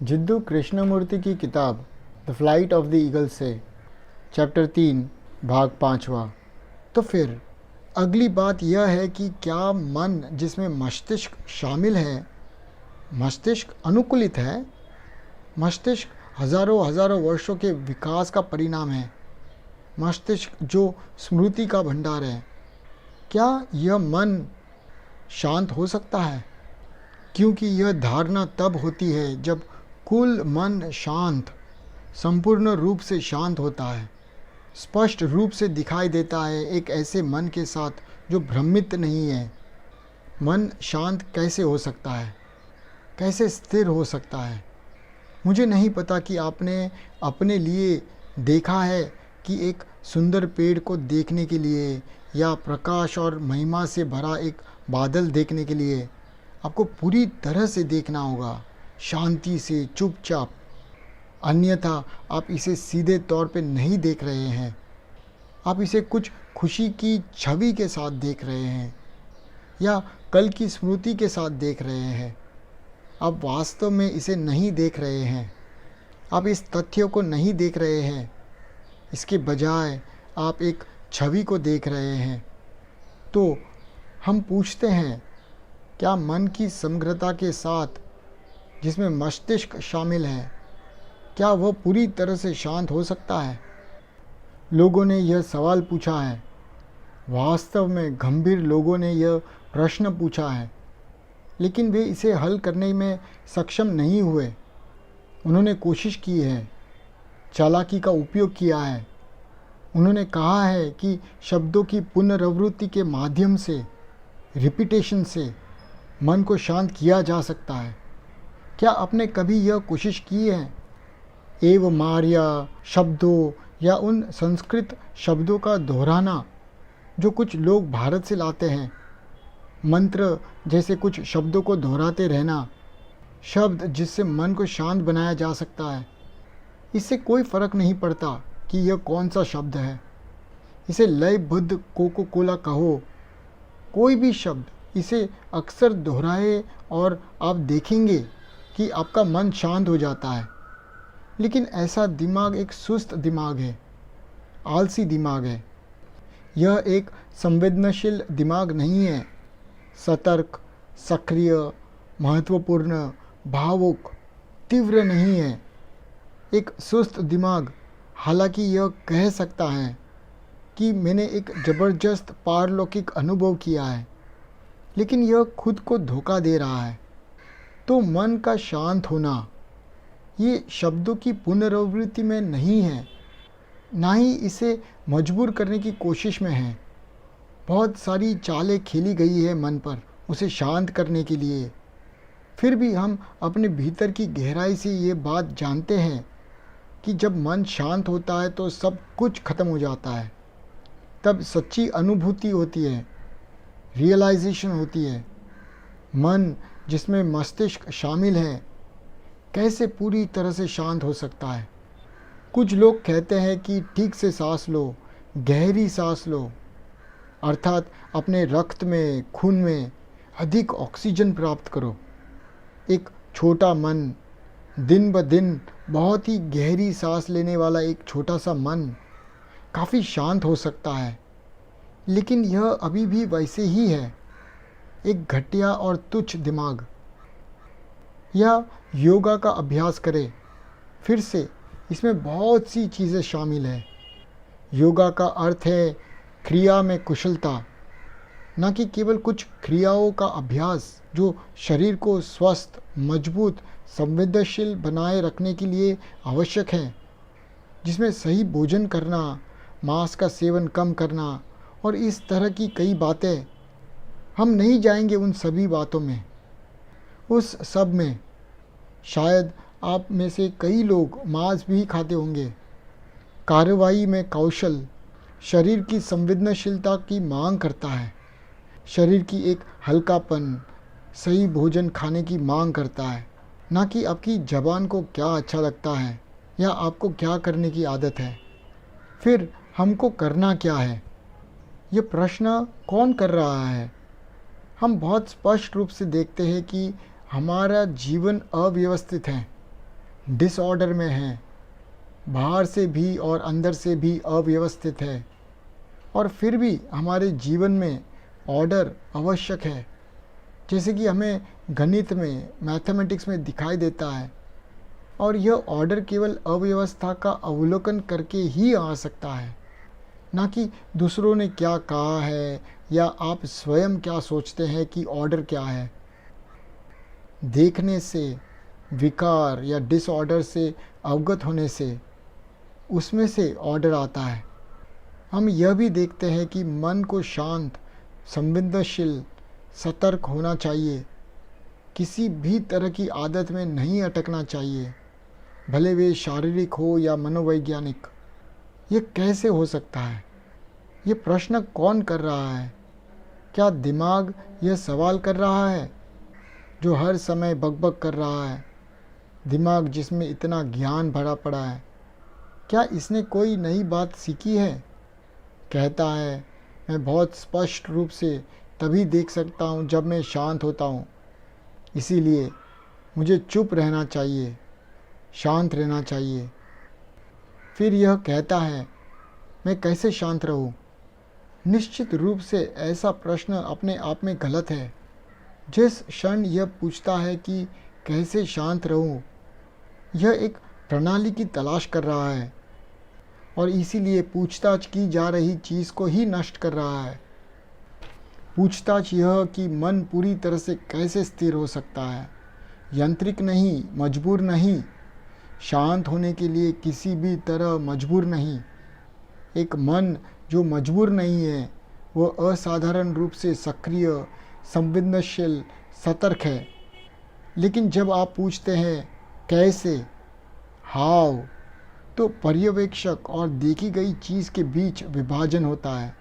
जिद्दू कृष्णमूर्ति की किताब the flight of the eagle से चैप्टर 3 भाग 5वां। तो फिर अगली बात यह है कि क्या मन जिसमें मस्तिष्क शामिल है, मस्तिष्क अनुकूलित है? मस्तिष्क हजारों हजारों वर्षों के विकास का परिणाम है। मस्तिष्क जो स्मृति का भंडार है, क्या यह मन शांत हो सकता है? क्योंकि यह धारणा तब होती है जब कुल मन शांत, संपूर्ण रूप से शांत होता है, स्पष्ट रूप से दिखाई देता है, एक ऐसे मन के साथ जो भ्रमित नहीं है। मन शांत कैसे हो सकता है? कैसे स्थिर हो सकता है? मुझे नहीं पता कि आपने अपने लिए देखा है कि एक सुंदर पेड़ को देखने के लिए या प्रकाश और महिमा से भरा एक बादल देखने के लिए आपको पूरी तरह से देखना होगा, शांति से, चुपचाप। अन्यथा आप इसे सीधे तौर पे नहीं देख रहे हैं। आप इसे कुछ खुशी की छवि के साथ देख रहे हैं या कल की स्मृति के साथ देख रहे हैं। आप वास्तव में इसे नहीं देख रहे हैं। आप इस तथ्य को नहीं देख रहे हैं। इसके बजाय आप एक छवि को देख रहे हैं। तो हम पूछते हैं, क्या मन की समग्रता के साथ जिसमें मस्तिष्क शामिल है, क्या वह पूरी तरह से शांत हो सकता है? लोगों ने यह सवाल पूछा है। वास्तव में गंभीर लोगों ने यह प्रश्न पूछा है, लेकिन वे इसे हल करने में सक्षम नहीं हुए। उन्होंने कोशिश की है, चालाकी का उपयोग किया है। उन्होंने कहा है कि शब्दों की पुनरावृत्ति के माध्यम से, रिपीटेशन से मन को शांत किया जा सकता है। क्या आपने कभी यह कोशिश की है? एव मार्या शब्दों या उन संस्कृत शब्दों का दोहराना जो कुछ लोग भारत से लाते हैं, मंत्र जैसे कुछ शब्दों को दोहराते रहना, शब्द जिससे मन को शांत बनाया जा सकता है। इससे कोई फर्क नहीं पड़ता कि यह कौन सा शब्द है। इसे लयबद्ध कोको कोला कहो, कोई भी शब्द, इसे अक्सर दोहराए और आप देखेंगे कि आपका मन शांत हो जाता है। लेकिन ऐसा दिमाग एक सुस्त दिमाग है, आलसी दिमाग है। यह एक संवेदनशील दिमाग नहीं है, सतर्क, सक्रिय, महत्वपूर्ण, भावुक, तीव्र नहीं है। एक सुस्त दिमाग हालांकि यह कह सकता है कि मैंने एक ज़बरदस्त पारलौकिक अनुभव किया है, लेकिन यह खुद को धोखा दे रहा है। तो मन का शांत होना ये शब्दों की पुनरावृत्ति में नहीं है, ना ही इसे मजबूर करने की कोशिश में है। बहुत सारी चालें खेली गई है मन पर उसे शांत करने के लिए। फिर भी हम अपने भीतर की गहराई से ये बात जानते हैं कि जब मन शांत होता है तो सब कुछ खत्म हो जाता है। तब सच्ची अनुभूति होती है, रियलाइजेशन होती है। मन जिसमें मस्तिष्क शामिल है कैसे पूरी तरह से शांत हो सकता है? कुछ लोग कहते हैं कि ठीक से सांस लो, गहरी सांस लो, अर्थात अपने रक्त में, खून में अधिक ऑक्सीजन प्राप्त करो। एक छोटा मन, दिन ब दिन बहुत ही गहरी सांस लेने वाला एक छोटा सा मन काफ़ी शांत हो सकता है। लेकिन यह अभी भी वैसे ही है, एक घटिया और तुच्छ दिमाग। या योगा का अभ्यास करें। फिर से इसमें बहुत सी चीज़ें शामिल हैं। योगा का अर्थ है क्रिया में कुशलता, न कि केवल कुछ क्रियाओं का अभ्यास जो शरीर को स्वस्थ, मजबूत, संवेदनशील बनाए रखने के लिए आवश्यक है, जिसमें सही भोजन करना, मांस का सेवन कम करना और इस तरह की कई बातें। हम नहीं जाएंगे उन सभी बातों में। उस सब में शायद आप में से कई लोग मांस भी खाते होंगे। कार्रवाई में कौशल शरीर की संवेदनशीलता की मांग करता है। शरीर की एक हल्कापन सही भोजन खाने की मांग करता है, ना कि आपकी ज़बान को क्या अच्छा लगता है या आपको क्या करने की आदत है। फिर हमको करना क्या है? ये प्रश्न कौन कर रहा है? हम बहुत स्पष्ट रूप से देखते हैं कि हमारा जीवन अव्यवस्थित है। डिसऑर्डर में हैं, बाहर से भी और अंदर से भी अव्यवस्थित है, और फिर भी हमारे जीवन में ऑर्डर आवश्यक है, जैसे कि हमें गणित में, मैथमेटिक्स में दिखाई देता है। और यह ऑर्डर केवल अव्यवस्था का अवलोकन करके ही आ सकता है, ना कि दूसरों ने क्या कहा है या आप स्वयं क्या सोचते हैं कि ऑर्डर क्या है। देखने से, विकार या डिसऑर्डर से अवगत होने से, उसमें से ऑर्डर आता है। हम यह भी देखते हैं कि मन को शांत, संवेदनशील, सतर्क होना चाहिए, किसी भी तरह की आदत में नहीं अटकना चाहिए, भले वे शारीरिक हो या मनोवैज्ञानिक। ये कैसे हो सकता है? ये प्रश्न कौन कर रहा है? क्या दिमाग यह सवाल कर रहा है, जो हर समय बकबक कर रहा है? दिमाग जिसमें इतना ज्ञान भरा पड़ा है, क्या इसने कोई नई बात सीखी है? कहता है, मैं बहुत स्पष्ट रूप से तभी देख सकता हूँ जब मैं शांत होता हूँ, इसीलिए मुझे चुप रहना चाहिए, शांत रहना चाहिए। फिर यह कहता है, मैं कैसे शांत रहूं? निश्चित रूप से ऐसा प्रश्न अपने आप में गलत है। जिस क्षण यह पूछता है कि कैसे शांत रहूं, यह एक प्रणाली की तलाश कर रहा है, और इसीलिए पूछताछ की जा रही चीज़ को ही नष्ट कर रहा है। पूछताछ यह कि मन पूरी तरह से कैसे स्थिर हो सकता है, यांत्रिक नहीं, मजबूर नहीं, शांत होने के लिए किसी भी तरह मजबूर नहीं। एक मन जो मजबूर नहीं है, वह असाधारण रूप से सक्रिय, संवेदनशील, सतर्क है। लेकिन जब आप पूछते हैं कैसे, हाउ, तो पर्यवेक्षक और देखी गई चीज़ के बीच विभाजन होता है।